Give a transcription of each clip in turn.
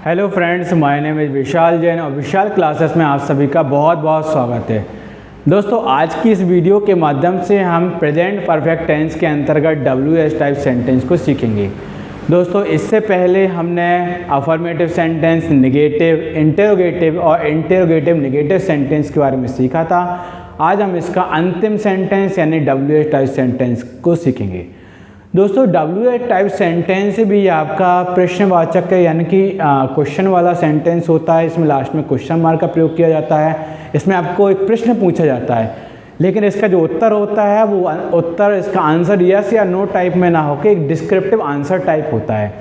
Hello friends, my name is Vishal Jain और Vishal classes में आप सभी का बहुत बहुत स्वागत है। दोस्तों, आज की इस वीडियो के माध्यम से हम प्रेजेंट परफेक्ट टेंस के अंतर्गत WH टाइप सेंटेंस को सीखेंगे। दोस्तों, इससे पहले हमने अफर्मेटिव सेंटेंस, नेगेटिव, इंटेरोगेटिव और इंटेरोगेटिव नेगेटिव सेंटेंस के बारे में सीखा था। आज हम इसका अंतिम सेंटेंस यानी WH टाइप सेंटेंस को सीखेंगे। दोस्तों, WH टाइप सेंटेंस भी आपका प्रश्नवाचक है, यानी कि क्वेश्चन वाला सेंटेंस होता है। इसमें लास्ट में क्वेश्चन मार्क का प्रयोग किया जाता है। इसमें आपको एक प्रश्न पूछा जाता है, लेकिन इसका जो उत्तर होता है वो उत्तर, इसका आंसर यस या नो टाइप में ना होकर एक डिस्क्रिप्टिव आंसर टाइप होता है।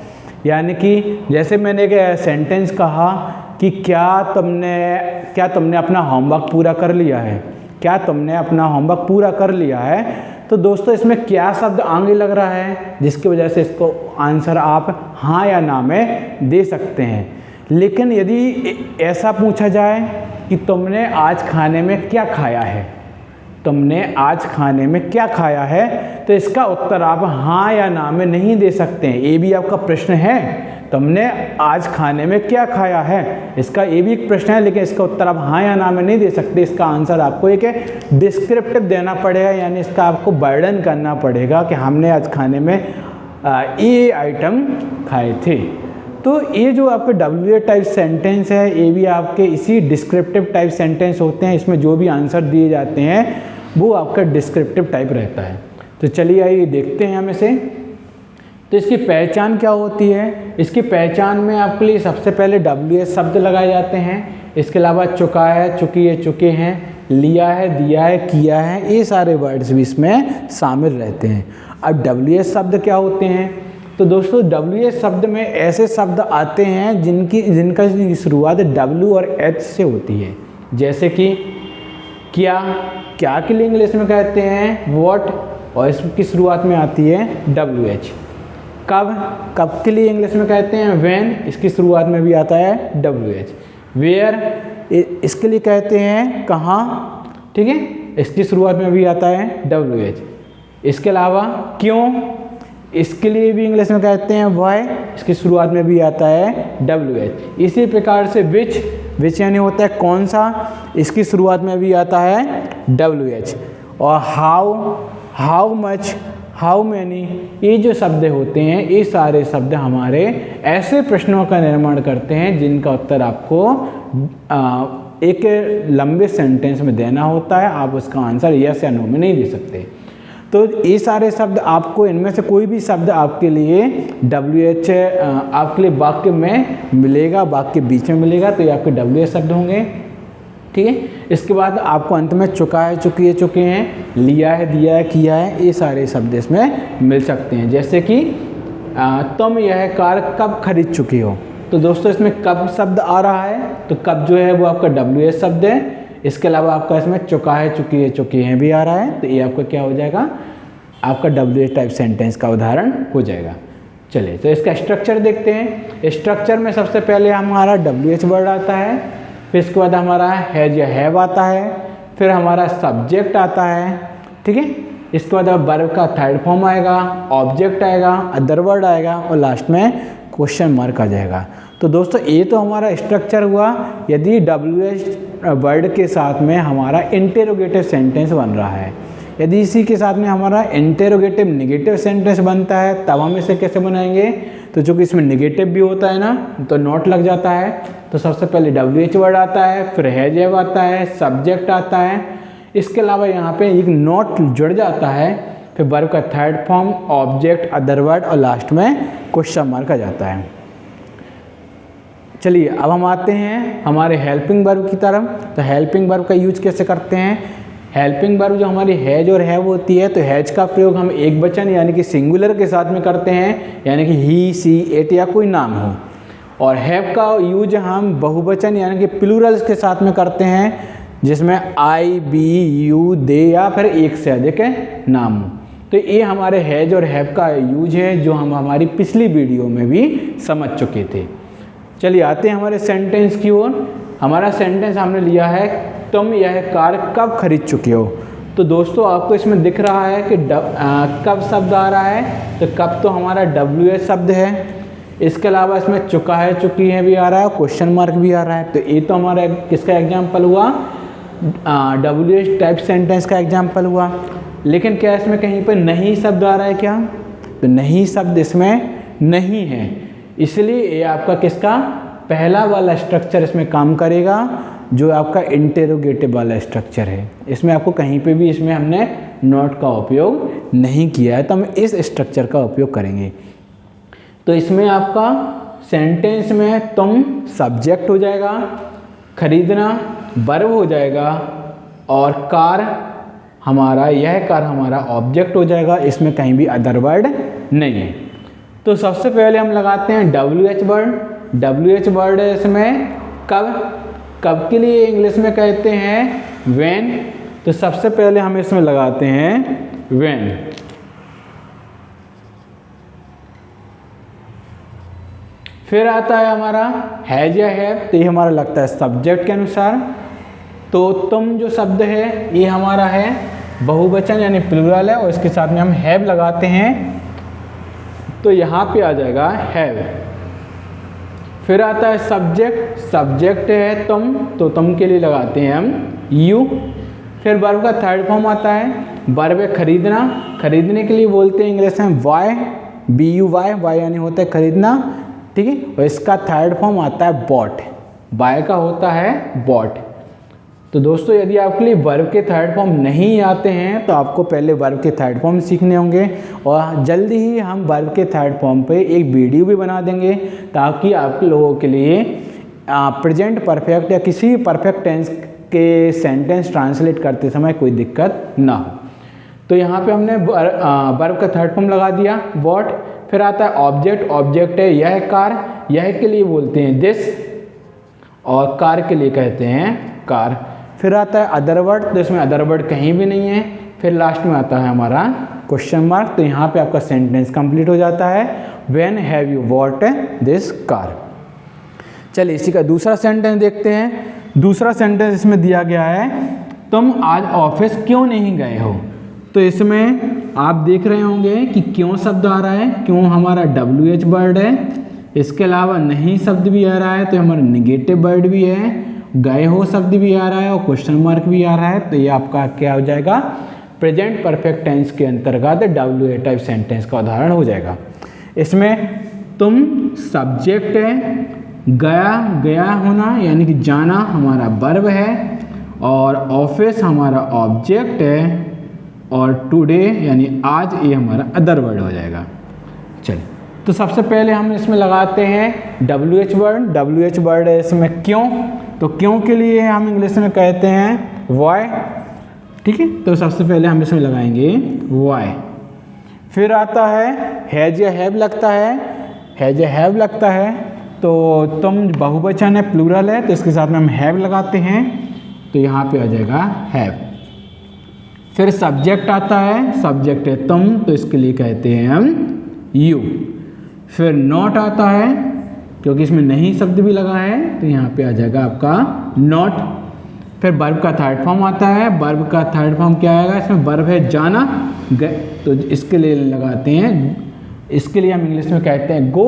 यानी कि जैसे मैंने एक सेंटेंस कहा कि क्या तुमने अपना होमवर्क पूरा कर लिया है, क्या तुमने अपना होमवर्क पूरा कर लिया है। तो दोस्तों, इसमें क्या शब्द आगे लग रहा है, जिसकी वजह से इसको आंसर आप हाँ या ना में दे सकते हैं। लेकिन यदि ऐसा पूछा जाए कि तुमने आज खाने में क्या खाया है, तुमने आज खाने में क्या खाया है, तो इसका उत्तर आप हाँ या ना में नहीं दे सकते हैं। ये भी आपका प्रश्न है, तुमने आज खाने में क्या खाया है, इसका ये भी एक प्रश्न है, लेकिन इसका उत्तर आप हाँ या ना में नहीं दे सकते। इसका आंसर आपको एक डिस्क्रिप्टिव देना पड़ेगा, यानी इसका आपको वर्णन करना पड़ेगा कि हमने आज खाने में ये आइटम खाए थे। तो ये जो आपके WH टाइप सेंटेंस है, ये भी आपके इसी डिस्क्रिप्टिव टाइप सेंटेंस होते हैं। इसमें जो भी आंसर दिए जाते हैं वो आपका डिस्क्रिप्टिव टाइप रहता है। तो चलिए आइए देखते हैं हम इसे। तो इसकी पहचान क्या होती है? इसकी पहचान में आपके लिए सबसे पहले WH शब्द लगाए जाते हैं। इसके अलावा चुका है, चुकी है, चुके हैं, लिया है, दिया है, किया है, ये सारे वर्ड्स भी इसमें शामिल रहते हैं। अब WH शब्द क्या होते हैं? तो दोस्तों, WH शब्द में ऐसे शब्द आते हैं जिनका शुरुआत W और H से होती है। जैसे कि क्या के लिए इंग्लिश में कहते हैं व्हाट, और इसकी शुरुआत में आती है WH। कब के लिए इंग्लिश में कहते हैं व्हेन, इसकी शुरुआत में भी आता है WH। वेयर, इसके लिए कहते हैं कहाँ, ठीक है, इसकी शुरुआत में भी आता है WH। इसके अलावा क्यों, इसके लिए भी इंग्लिश में कहते हैं व्हाई, इसकी शुरुआत में भी आता है WH। इसी प्रकार से विच यानी होता है कौन सा, इसकी शुरुआत में भी आता है WH। और हाउ मच, हाउ मैनी, ये जो शब्द होते हैं, ये सारे शब्द हमारे ऐसे प्रश्नों का निर्माण करते हैं जिनका उत्तर आपको एक लंबे सेंटेंस में देना होता है। आप उसका आंसर यस या नो में नहीं दे सकते। तो ये सारे शब्द आपको, इनमें से कोई भी शब्द आपके लिए WH आपके लिए वाक्य में मिलेगा, वाक्य के बीच में मिलेगा, तो ये आपके WH शब्द होंगे, ठीक है। इसके बाद आपको अंत में चुका है, चुकी है, चुके हैं, लिया है, दिया है, किया है, ये सारे शब्द इसमें मिल सकते हैं। जैसे कि तुम यह कार कब खरीद चुकी हो। तो दोस्तों, इसमें कब शब्द आ रहा है, तो कब जो है वो आपका WH शब्द है। इसके अलावा आपका इसमें चुका है, चुकी है, चुके हैं भी आ रहा है, तो ये आपका क्या हो जाएगा, आपका WH टाइप सेंटेंस का उदाहरण हो जाएगा। चलिए, तो इसका स्ट्रक्चर देखते हैं। स्ट्रक्चर में सबसे पहले हमारा WH वर्ड आता है, फिर इसके बाद हमारा हैज या हैव आता है, फिर हमारा सब्जेक्ट आता है, ठीक है। इसके बाद वर्ब का थर्ड फॉर्म आएगा, ऑब्जेक्ट आएगा, अदर वर्ड आएगा, और लास्ट में क्वेश्चन मार्क आ जाएगा। तो दोस्तों, ये तो हमारा स्ट्रक्चर हुआ यदि WH वर्ड के साथ में हमारा इंटेरोगेटिव सेंटेंस बन रहा है। यदि इसी के साथ में हमारा इंटेरोगेटिव नेगेटिव सेंटेंस बनता है, तब हम इसे कैसे बनाएंगे? तो चूँकि इसमें नेगेटिव भी होता है ना, तो नॉट लग जाता है। तो सबसे पहले WH वर्ड आता है, फिर हैज हैव आता है, सब्जेक्ट आता है। इसके अलावा यहाँ पे एक नॉट जुड़ जाता है, फिर वर्ब का third form, object, other word, और लास्ट में क्वेश्चन मार्क आ जाता है। चलिए, अब हम आते हैं हमारे हेल्पिंग वर्ब की तरफ। तो हेल्पिंग वर्ब का यूज कैसे करते हैं? हेल्पिंग वर्ब जो हमारी हैज और हैव होती है, तो हैज का प्रयोग हम एक वचन यानी कि सिंगुलर के साथ में करते हैं, यानी कि ही, सी, इट या कोई नाम हो। और हैव का यूज हम बहुवचन यानी कि प्लूरल्स के साथ में करते हैं, जिसमें आई, बी, यू, दे या फिर एक से अधिक नाम हो। तो ये हमारे हैज और हैव का यूज है, जो हम हमारी पिछली वीडियो में भी समझ चुके थे। चलिए, आते हैं हमारे सेंटेंस की ओर। हमारा सेंटेंस हमने लिया है, तुम यह कार कब खरीद चुके हो। तो दोस्तों, आपको इसमें दिख रहा है कि कब शब्द आ रहा है, तो कब तो हमारा WH शब्द है। इसके अलावा इसमें चुका है, चुकी है भी आ रहा है, क्वेश्चन मार्क भी आ रहा है। तो ये तो हमारा किसका एग्जाम्पल हुआ, WH टाइप सेंटेंस का एग्जाम्पल हुआ। लेकिन क्या इसमें कहीं पर नहीं शब्द आ रहा है क्या, तो नहीं शब्द इसमें नहीं है, इसलिए ये आपका किसका पहला वाला स्ट्रक्चर इसमें काम करेगा, जो आपका इंटेरोगेटिव वाला स्ट्रक्चर है। इसमें आपको कहीं पे भी इसमें हमने नॉट का उपयोग नहीं किया है, तो हम इस स्ट्रक्चर का उपयोग करेंगे। तो इसमें आपका सेंटेंस में तुम सब्जेक्ट हो जाएगा, खरीदना वर्ब हो जाएगा, और कार हमारा, यह कार हमारा ऑब्जेक्ट हो जाएगा। इसमें कहीं भी अदर वर्ड नहीं है। तो सबसे पहले हम लगाते हैं WH वर्ड। WH वर्ड है इसमें कब, कब के लिए इंग्लिश में कहते हैं व्हेन। तो सबसे पहले हम इसमें लगाते हैं व्हेन। फिर आता है हमारा हैज या हैव, तो ये हमारा लगता है सब्जेक्ट के अनुसार। तो तुम जो शब्द है ये हमारा है बहुवचन यानी प्लूरल है, और इसके साथ में हम हैव लगाते हैं, तो यहाँ पे आ जाएगा हैव। फिर आता है सब्जेक्ट, सब्जेक्ट है तुम, तो तुम के लिए लगाते हैं हम यू। फिर वर्ब का थर्ड फॉर्म आता है, वर्ब है खरीदना, खरीदने के लिए बोलते हैं इंग्लिश में वाई, BUY, वाई यानी होता है खरीदना, ठीक है। और इसका थर्ड फॉर्म आता है बॉट, बाय का होता है बॉट। तो दोस्तों यदि आपके लिए वर्ब के थर्ड फॉर्म नहीं आते हैं तो आपको पहले वर्ब के थर्ड फॉर्म सीखने होंगे, और जल्दी ही हम वर्ब के थर्ड फॉर्म पे एक वीडियो भी बना देंगे, ताकि आप लोगों के लिए प्रेजेंट परफेक्ट या किसी भी परफेक्ट टेंस के सेंटेंस ट्रांसलेट करते समय कोई दिक्कत ना हो। तो यहाँ पे हमने वर्ब का थर्ड फॉर्म लगा दिया वॉट। फिर आता है ऑब्जेक्ट, ऑब्जेक्ट है यह कार, यह के लिए बोलते हैं दिस, और कार के लिए कहते हैं कार। फिर आता है अदर वर्ड, तो इसमें अदर वर्ड कहीं भी नहीं है। फिर लास्ट में आता है हमारा क्वेश्चन मार्क, तो यहाँ पे आपका सेंटेंस कंप्लीट हो जाता है, when have you bought this car. चलिए इसी का दूसरा सेंटेंस देखते हैं। दूसरा सेंटेंस इसमें दिया गया है, तुम आज ऑफिस क्यों नहीं गए हो। तो इसमें आप देख रहे होंगे कि क्यों शब्द आ रहा है, क्यों हमारा WH वर्ड है, इसके अलावा नहीं शब्द भी आ रहा है, तो हमारा निगेटिव वर्ड भी है, गए हो शब्द भी आ रहा है, और क्वेश्चन मार्क भी आ रहा है। तो ये आपका क्या हो जाएगा, प्रेजेंट परफेक्ट टेंस के अंतर्गत WH टाइप सेंटेंस का उदाहरण हो जाएगा। इसमें तुम सब्जेक्ट है, गया, गया होना यानी कि जाना हमारा वर्ब है, और ऑफिस हमारा ऑब्जेक्ट है, और टुडे यानी आज ये हमारा अदर वर्ड हो जाएगा। चलिए तो सबसे पहले हम इसमें लगाते हैं WH वर्ड। WH वर्ड है इसमें क्यों, तो क्यों के लिए हम इंग्लिश में कहते हैं वाई, ठीक है। तो सबसे पहले हम इसमें लगाएंगे वाई। फिर आता है हैज या हैव लगता है, हैज या हैव लगता है, तो तुम बहुवचन है प्लूरल है, तो इसके साथ में हम हैव लगाते हैं, तो यहाँ पे आ जाएगा हैव। फिर सब्जेक्ट आता है, सब्जेक्ट है तुम, तो इसके लिए कहते हैं हम यू। फिर नॉट आता है, क्योंकि इसमें नहीं शब्द भी लगा है, तो यहाँ पे आ जाएगा आपका नॉट। फिर वर्ब का थर्ड फॉर्म आता है, वर्ब का थर्ड फॉर्म क्या आएगा, इसमें वर्ब है जाना, तो इसके लिए लगाते हैं, इसके लिए हम इंग्लिश में कहते हैं गो,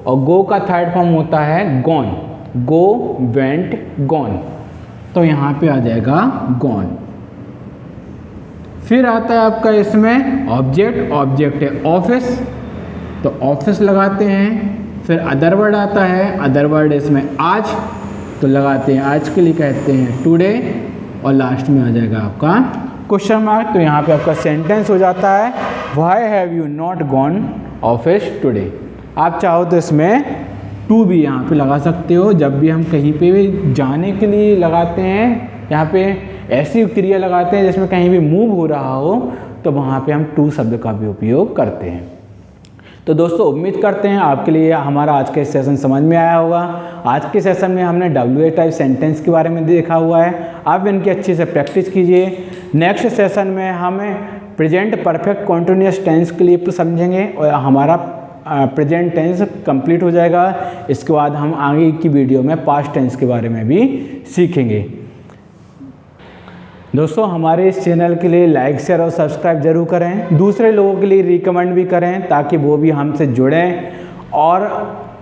और गो का थर्ड फॉर्म होता है गॉन, गो, वेंट, गॉन, तो यहाँ पे आ जाएगा गॉन। फिर आता है आपका इसमें ऑब्जेक्ट, ऑब्जेक्ट है ऑफिस, तो ऑफिस लगाते हैं। फिर अदर वर्ड आता है, अदर वर्ड इसमें आज, तो लगाते हैं आज के लिए कहते हैं टुडे, और लास्ट में आ जाएगा आपका क्वेश्चन मार्क, तो यहाँ पे आपका सेंटेंस हो जाता है why have you not gone office today. आप चाहो तो इसमें टू भी यहाँ पे लगा सकते हो, जब भी हम कहीं पे भी जाने के लिए लगाते हैं, यहाँ पे ऐसी क्रिया लगाते हैं जिसमें कहीं भी मूव हो रहा हो, तो वहाँ पे हम टू शब्द का भी उपयोग करते हैं। तो दोस्तों उम्मीद करते हैं आपके लिए हमारा आज का सेशन समझ में आया होगा। आज के सेशन में हमने WH टाइप सेंटेंस के बारे में देखा हुआ है, आप इनकी अच्छे से प्रैक्टिस कीजिए। नेक्स्ट सेशन में हम प्रेजेंट परफेक्ट कॉन्टिन्यूअस टेंस के लिए समझेंगे, और हमारा प्रेजेंट टेंस कंप्लीट हो जाएगा। इसके बाद हम आगे की वीडियो में पास्ट टेंस के बारे में भी सीखेंगे। दोस्तों हमारे इस चैनल के लिए लाइक, शेयर और सब्सक्राइब जरूर करें, दूसरे लोगों के लिए रिकमेंड भी करें, ताकि वो भी हमसे जुड़ें और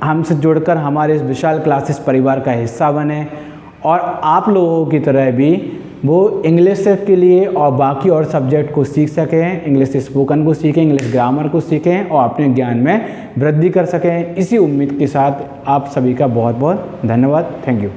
हमसे जुड़कर हमारे इस विशाल क्लासेस परिवार का हिस्सा बने और आप लोगों की तरह भी वो इंग्लिश के लिए और बाकी और सब्जेक्ट को सीख सकें, इंग्लिश स्पोकन को सीखें, इंग्लिश ग्रामर को सीखें और अपने ज्ञान में वृद्धि कर सकें। इसी उम्मीद के साथ आप सभी का बहुत बहुत धन्यवाद। Thank you.